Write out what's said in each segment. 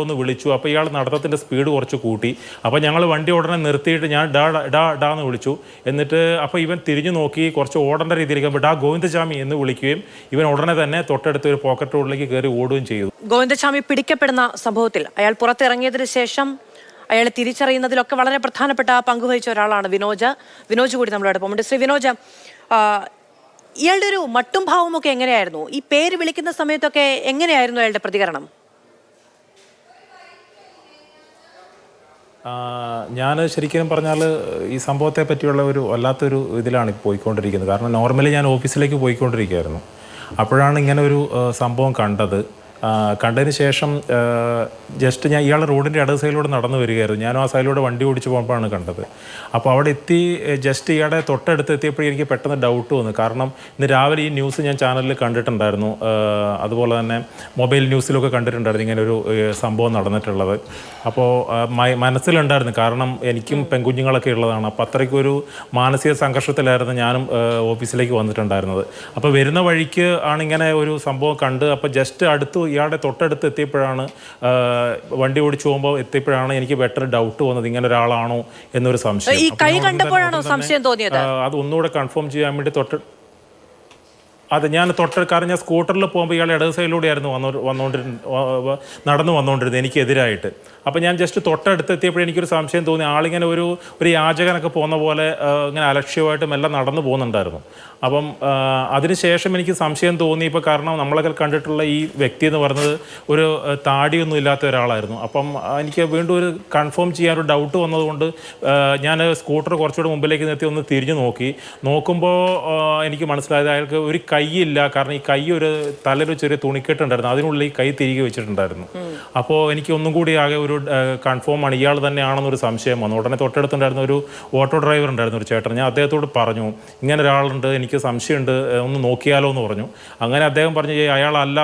ഒന്ന് വിളിച്ചു. അപ്പോൾ ഇയാൾ നടത്തത്തിൻ്റെ സ്പീഡ് കുറച്ച് കൂട്ടി. അപ്പോൾ ഞങ്ങൾ വണ്ടി ഉടനെ നിർത്തിയിട്ട് ഞാൻ ഡാന്ന് വിളിച്ചു. എന്നിട്ട് അപ്പോൾ ഇവൻ തിരിഞ്ഞു നോക്കി കുറച്ച് ഓടേണ്ട രീതിയിലേക്ക് ഡാ ഗോവിന്ദചാമി എന്ന് വിളിക്കുകയും ഇവൻ ഉടനെ തന്നെ തൊട്ടടുത്ത് ഒരു പോക്കറ്റ് റോഡിലേക്ക് കയറി ഓടുകയും ചെയ്തു. ഗോവിന്ദചാമി പിടിക്കപ്പെടുന്ന സംഭവത്തിൽ അയാൾ പുറത്തിറങ്ങിയതിന് ശേഷം അയാളെ തിരിച്ചറിയുന്നതിലൊക്കെ വളരെ പ്രധാനപ്പെട്ട പങ്കുവഹിച്ച ഒരാളാണ് വിനോജ് കൂടി നമ്മളോടൊപ്പം ഉണ്ട്. ശ്രീ വിനോജ്, ഇയാളുടെ ഒരു മട്ടും ഭാവവും ഒക്കെ എങ്ങനെയായിരുന്നു? ഈ പേര് വിളിക്കുന്ന സമയത്തൊക്കെ എങ്ങനെയായിരുന്നു അയാളുടെ പ്രതികരണം? ഞാൻ ശരിക്കും പറഞ്ഞാൽ ഈ സംഭവത്തെ പറ്റിയുള്ള ഒരു വല്ലാത്തൊരു ഇതിലാണ് പോയിക്കൊണ്ടിരിക്കുന്നത്. കാരണം നോർമലി ഞാൻ ഓഫീസിലേക്ക് പോയിക്കൊണ്ടിരിക്കുകയായിരുന്നു. അപ്പോഴാണ് ഇങ്ങനെ ഒരു സംഭവം കണ്ടതിന് ശേഷം ജസ്റ്റ് ഞാൻ ഇയാൾ റോഡിൻ്റെ ഇടത് സൈഡിലൂടെ നടന്നു വരികയായിരുന്നു. ഞാനും ആ സൈഡിലൂടെ വണ്ടി ഓടിച്ച് പോകുമ്പോഴാണ് കണ്ടത്. അപ്പോൾ അവിടെ എത്തി ജസ്റ്റ് ഇയാളുടെ തൊട്ടടുത്ത് എത്തിയപ്പോഴേ എനിക്ക് പെട്ടെന്ന് ഡൗട്ട് വന്നു. കാരണം ഇന്ന് രാവിലെ ഈ ന്യൂസ് ഞാൻ ചാനലിൽ കണ്ടിട്ടുണ്ടായിരുന്നു, അതുപോലെ തന്നെ മൊബൈൽ ന്യൂസിലൊക്കെ കണ്ടിട്ടുണ്ടായിരുന്നു ഇങ്ങനെ ഒരു സംഭവം നടന്നിട്ടുള്ളത്. അപ്പോൾ മനസ്സിലുണ്ടായിരുന്നു, കാരണം എനിക്കും പെൺകുഞ്ഞുങ്ങളൊക്കെ ഉള്ളതാണ്. അപ്പോൾ അത്രയ്ക്കൊരു മാനസിക സംഘർഷത്തിലായിരുന്നു ഞാനും ഓഫീസിലേക്ക് വന്നിട്ടുണ്ടായിരുന്നത്. അപ്പോൾ വരുന്ന വഴിക്ക് ആണ് ഇങ്ങനെ ഒരു സംഭവം കണ്ട്, അപ്പോൾ ജസ്റ്റ് അടുത്ത് ഇയാളുടെ തൊട്ടടുത്ത് എത്തിയപ്പോഴാണ്, വണ്ടി ഓടിച്ചു പോകുമ്പോൾ എത്തിയപ്പോഴാണ് എനിക്ക് ബെറ്റർ ഡൗട്ട് വന്നത്, ഇങ്ങനെ ഒരാളാണോ എന്നൊരു സംശയം. അത് ഒന്നുകൂടെ കൺഫേം ചെയ്യാൻ വേണ്ടി ഞാൻ കാരണം ഞാൻ സ്കൂട്ടറിൽ പോകുമ്പോൾ ഇയാൾ ഇടത് സൈഡിലൂടെയായിരുന്നു നടന്നു വന്നുകൊണ്ടിരുന്നത് എനിക്കെതിരായിട്ട്. അപ്പോൾ ഞാൻ ജസ്റ്റ് തൊട്ടടുത്ത് എത്തിയപ്പോഴേ എനിക്കൊരു സംശയം തോന്നി, ആളിങ്ങനെ ഒരു യാചകനൊക്കെ പോകുന്ന പോലെ ഇങ്ങനെ അലക്ഷ്യമായിട്ടും എല്ലാം നടന്നു പോകുന്നുണ്ടായിരുന്നു. അപ്പം അതിനുശേഷം എനിക്ക് സംശയം തോന്നി. ഇപ്പോൾ കാരണം നമ്മളൊക്കെ കണ്ടിട്ടുള്ള ഈ വ്യക്തി എന്ന് പറയുന്നത് ഒരു താടിയൊന്നും ഇല്ലാത്ത ഒരാളായിരുന്നു. അപ്പം എനിക്ക് വീണ്ടും ഒരു കൺഫേം ചെയ്യാനൊരു ഡൗട്ട് വന്നതുകൊണ്ട് ഞാൻ സ്കൂട്ടർ കുറച്ചുകൂടെ മുമ്പിലേക്ക് നിർത്തി ഒന്ന് തിരിഞ്ഞു നോക്കുമ്പോൾ എനിക്ക് മനസ്സിലായത് അയാൾക്ക് ഒരു കൈയില്ല. കാരണം ഈ കൈ ഒരു തലൊരു ചെറിയ തുണിക്കെട്ടുണ്ടായിരുന്നു, അതിനുള്ളിൽ ഈ കൈ തിരികെ വെച്ചിട്ടുണ്ടായിരുന്നു. അപ്പോൾ എനിക്ക് ഒന്നും കൂടി ആകെ ഒരു കൺഫേം ആണ്, ഇയാൾ തന്നെയാണെന്നൊരു സംശയം വന്നു. ഉടനെ തൊട്ടടുത്തുണ്ടായിരുന്ന ഒരു ഓട്ടോ ഡ്രൈവർ ഉണ്ടായിരുന്നു, ഒരു ചേട്ടൻ. ഞാൻ അദ്ദേഹത്തോട് പറഞ്ഞു, ഇങ്ങനെ ഒരാളുണ്ട്, എനിക്ക് സംശയമുണ്ട്, ഒന്ന് നോക്കിയാലോ എന്ന് പറഞ്ഞു. അങ്ങനെ അദ്ദേഹം പറഞ്ഞു, അയാളല്ല,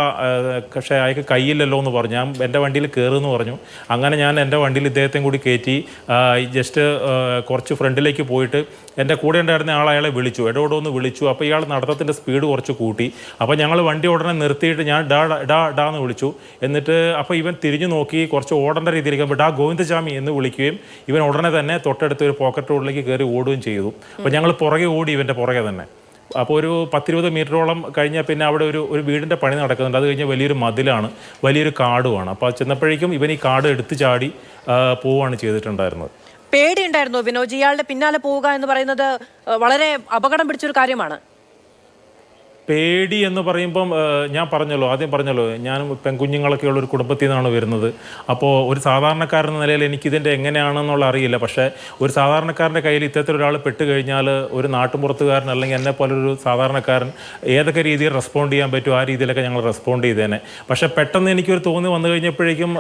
പക്ഷേ അയാൾക്ക് കൈയില്ലല്ലോ എന്ന് പറഞ്ഞു. ഞാൻ എൻ്റെ വണ്ടിയിൽ കയറുമെന്ന് പറഞ്ഞു. അങ്ങനെ ഞാൻ എൻ്റെ വണ്ടിയിൽ ഇദ്ദേഹത്തെയും കൂടി കയറ്റി ജസ്റ്റ് കുറച്ച് ഫ്രണ്ടിലേക്ക് പോയിട്ട് എൻ്റെ കൂടെ ഉണ്ടായിരുന്ന അയാളെ വിളിച്ചു, ഒന്ന് വിളിച്ചു. അപ്പോൾ ഇയാൾ നടത്തത്തിൻ്റെ സ്പീഡ് കുറച്ച് കൂട്ടി. അപ്പോൾ ഞങ്ങൾ വണ്ടി ഉടനെ നിർത്തിയിട്ട് ഞാൻ ഡാന്ന് വിളിച്ചു. എന്നിട്ട് അപ്പോൾ ഇവൻ തിരിഞ്ഞു നോക്കി കുറച്ച് ഓടേണ്ട രീതിയിലേക്ക് ഡാ ഗോവിന്ദചാമി എന്ന് വിളിക്കുകയും ഇവൻ ഉടനെ തന്നെ തൊട്ടടുത്ത് ഒരു പോക്കറ്റ് റോഡിലേക്ക് കയറി ഓടുകയും ചെയ്തു. അപ്പോൾ ഞങ്ങൾ പുറകെ ഓടി, ഇവൻ്റെ പുറകെ തന്നെ. അപ്പോൾ ഒരു 10-20 മീറ്ററോളം കഴിഞ്ഞാൽ പിന്നെ അവിടെ ഒരു വീടിൻ്റെ പണി നടക്കുന്നുണ്ട്. അത് കഴിഞ്ഞാൽ വലിയൊരു മതിലാണ്, വലിയൊരു കാടുമാണ്. അപ്പോൾ ചെന്നപ്പോഴേക്കും ഇവൻ ഈ കാട് എടുത്തു ചാടി പോവുകയാണ് ചെയ്തിട്ടുണ്ടായിരുന്നത്. പേടിയുണ്ടായിരുന്നു വിനോജ്? ഇയാളുടെ പിന്നാലെ പോവുക എന്ന് പറയുന്നത് വളരെ അപകടം പിടിച്ചൊരു കാര്യമാണ്. പേടി എന്ന് പറയുമ്പം ഞാൻ ആദ്യം പറഞ്ഞല്ലോ ഞാൻ പെൺകുഞ്ഞുങ്ങളൊക്കെ ഉള്ളൊരു കുടുംബത്തിൽ നിന്നാണ് വരുന്നത്. അപ്പോൾ ഒരു സാധാരണക്കാരൻ നിലയിൽ എനിക്കിതിൻ്റെ എങ്ങനെയാണെന്നുള്ള അറിയില്ല. പക്ഷേ ഒരു സാധാരണക്കാരൻ്റെ കയ്യിൽ ഇത്തരത്തിലൊരാൾ പെട്ട് കഴിഞ്ഞാൽ ഒരു നാട്ടുമ്പുറത്തുകാരൻ അല്ലെങ്കിൽ എന്നെ പോലൊരു സാധാരണക്കാരൻ ഏതൊക്കെ രീതിയിൽ റെസ്പോണ്ട് ചെയ്യാൻ പറ്റും ആ രീതിയിലൊക്കെ ഞങ്ങൾ റെസ്പോണ്ട് ചെയ്തേനെ. പക്ഷേ പെട്ടെന്ന് എനിക്കൊരു തോന്നി വന്നു കഴിഞ്ഞപ്പോഴേക്കും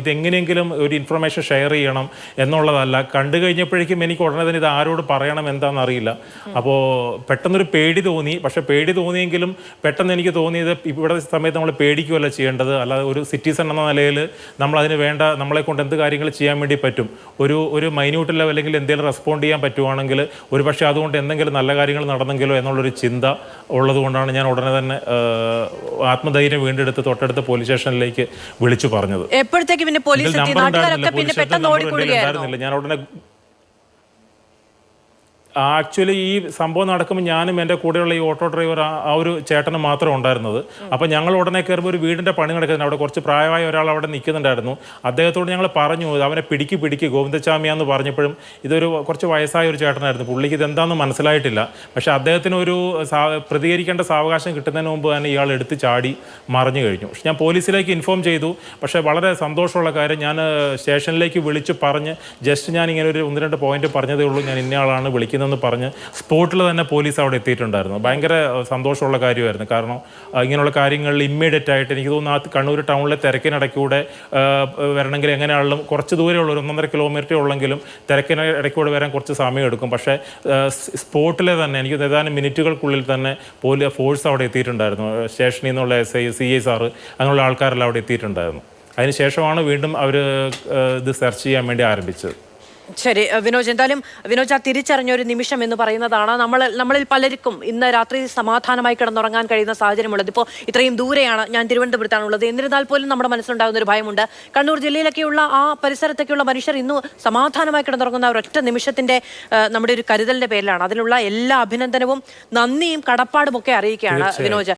ഇതെങ്ങനെയെങ്കിലും ഒരു ഇൻഫർമേഷൻ ഷെയർ ചെയ്യണം എന്നുള്ളതല്ല. കണ്ടു കഴിഞ്ഞപ്പോഴേക്കും എനിക്ക് ഉടനെ തന്നെ ഇത് ആരോട് പറയണം എന്താണെന്ന് അറിയില്ല. അപ്പോൾ പെട്ടെന്നൊരു പേടി തോന്നി. പക്ഷേ പേടി തോന്നിയെങ്കിലും പെട്ടെന്ന് എനിക്ക് തോന്നിയത് ഇവിടെ സമയത്ത് നമ്മൾ പേടിക്കുകയല്ല ചെയ്യേണ്ടത്. അല്ലാതെ ഒരു സിറ്റിസൺ എന്ന നിലയിൽ നമ്മളതിന് വേണ്ട, നമ്മളെ കൊണ്ട് എന്ത് കാര്യങ്ങൾ ചെയ്യാൻ വേണ്ടി പറ്റും, ഒരു മൈന്യൂട്ട് ലെവലെങ്കിൽ എന്തെങ്കിലും റെസ്പോണ്ട് ചെയ്യാൻ പറ്റുവാണെങ്കിൽ ഒരു പക്ഷേ അതുകൊണ്ട് എന്തെങ്കിലും നല്ല കാര്യങ്ങൾ നടന്നെങ്കിലോ എന്നുള്ളൊരു ചിന്ത ഉള്ളതുകൊണ്ടാണ് ഞാൻ ഉടനെ തന്നെ ആത്മധൈര്യം വീണ്ടെടുത്ത് തൊട്ടടുത്ത പോലീസ് സ്റ്റേഷനിലേക്ക് വിളിച്ചു പറഞ്ഞത്. ഞാൻ ഉടനെ ആക്ച്വലി ഈ സംഭവം നടക്കുമ്പോൾ ഞാനും എൻ്റെ കൂടെയുള്ള ഈ ഓട്ടോ ഡ്രൈവർ ആ ഒരു ചേട്ടനും മാത്രം ഉണ്ടായിരുന്നത്. അപ്പോൾ ഞങ്ങൾ ഉടനെ കയറുമ്പോൾ ഒരു വീടിൻ്റെ പണി നടക്കുന്നുണ്ട്. അവിടെ കുറച്ച് പ്രായമായ ഒരാൾ അവിടെ നിൽക്കുന്നുണ്ടായിരുന്നു. അദ്ദേഹത്തോട് ഞങ്ങൾ പറഞ്ഞു, അവനെ പിടിക്ക് ഗോവിന്ദചാമിയാന്ന് പറഞ്ഞപ്പോഴും ഇതൊരു കുറച്ച് വയസ്സായ ഒരു ചേട്ടനായിരുന്നു. പുള്ളിക്ക് ഇതെന്താണെന്ന് മനസ്സിലായിട്ടില്ല. പക്ഷേ അദ്ദേഹത്തിന് ഒരു പ്രതികരിക്കേണ്ട സാവകാശം കിട്ടുന്നതിന് മുമ്പ് തന്നെ ഇയാൾ എടുത്ത് ചാടി മറിഞ്ഞു കഴിഞ്ഞു. ഞാൻ പോലീസിലേക്ക് ഇൻഫോം ചെയ്തു. പക്ഷേ വളരെ സന്തോഷമുള്ള കാര്യം, ഞാൻ സ്റ്റേഷനിലേക്ക് വിളിച്ച് പറഞ്ഞ് ജസ്റ്റ് ഞാൻ ഇങ്ങനെ ഒരു 1-2 പോയിന്റ് പറഞ്ഞതേ ഉള്ളൂ, ഞാൻ ഇന്നയാളാണ് വിളിക്കുന്നത് എന്ന് പറഞ്ഞ് സ്പോട്ടിൽ തന്നെ പോലീസ് അവിടെ എത്തിയിട്ടുണ്ടായിരുന്നു. ഭയങ്കര സന്തോഷമുള്ള കാര്യമായിരുന്നു. കാരണം ഇങ്ങനെയുള്ള കാര്യങ്ങളിൽ ഇമ്മീഡിയറ്റ് ആയിട്ട് എനിക്ക് തോന്നുന്നു കണ്ണൂർ ടൗണിലെ തിരക്കിനിടയ്ക്കൂടെ വരണമെങ്കിൽ എങ്ങനെയാണെങ്കിലും കുറച്ച് ദൂരമുള്ള 1-1.5 കിലോമീറ്റർ ഉള്ളെങ്കിലും തിരക്കിനിടയ്ക്കൂടെ വരാൻ കുറച്ച് സമയം എടുക്കും. പക്ഷേ സ്പോട്ടിലെ തന്നെ എനിക്ക് ഏതാനും മിനിറ്റുകൾക്കുള്ളിൽ തന്നെ ഫോഴ്സ് അവിടെ എത്തിയിട്ടുണ്ടായിരുന്നു. സ്റ്റേഷനിൽ നിന്നുള്ള SI, CI സാറ് അങ്ങനെയുള്ള ആൾക്കാരെല്ലാം അവിടെ എത്തിയിട്ടുണ്ടായിരുന്നു. അതിനുശേഷമാണ് വീണ്ടും അവർ ഇത് സെർച്ച് ചെയ്യാൻ വേണ്ടി ആരംഭിച്ചത്. ശരി വിനോജ്, എന്തായാലും വിനോജ് ആ തിരിച്ചറിഞ്ഞ ഒരു നിമിഷം എന്ന് പറയുന്നതാണ് നമ്മളിൽ പലർക്കും ഇന്ന് രാത്രി സമാധാനമായി കിടന്നുറങ്ങാൻ കഴിയുന്ന സാഹചര്യമുള്ളത്. ഇപ്പോൾ ഇത്രയും ദൂരെയാണ്, ഞാൻ തിരുവനന്തപുരത്താണുള്ളത്, എന്നിരുന്നാൽ പോലും നമ്മുടെ മനസ്സിലുണ്ടാകുന്ന ഒരു ഭയമുണ്ട്. കണ്ണൂർ ജില്ലയിലൊക്കെയുള്ള ആ പരിസരത്തൊക്കെയുള്ള മനുഷ്യർ ഇന്ന് സമാധാനമായി കിടന്നുറങ്ങുന്ന ഒരൊറ്റ നിമിഷത്തിന്റെ നമ്മുടെ ഒരു കരുതലിന്റെ പേരിലാണ്. അതിനുള്ള എല്ലാ അഭിനന്ദനവും നന്ദിയും കടപ്പാടും ഒക്കെ അറിയിക്കുകയാണ് വിനോജ്.